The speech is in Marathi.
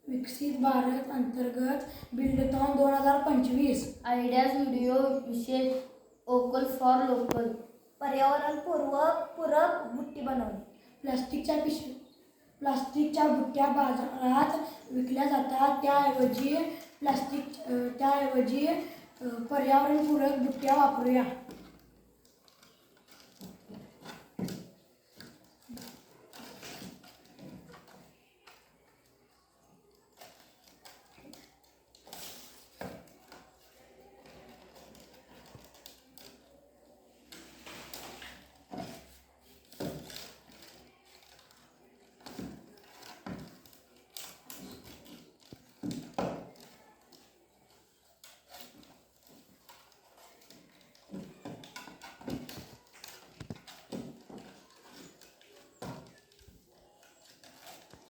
विकसित भारत अंतर्गत बिल्डथॉन 2025 आयडियाज व्हिडिओ विशेष वोकल फॉर लोकल. पर्यावरणपूरक बुट्टी बनवणे. प्लास्टिकच्या बुट्ट्या बाजारात विकल्या जातात, त्याऐवजी पर्यावरणपूरक बुट्ट्या वापरूया.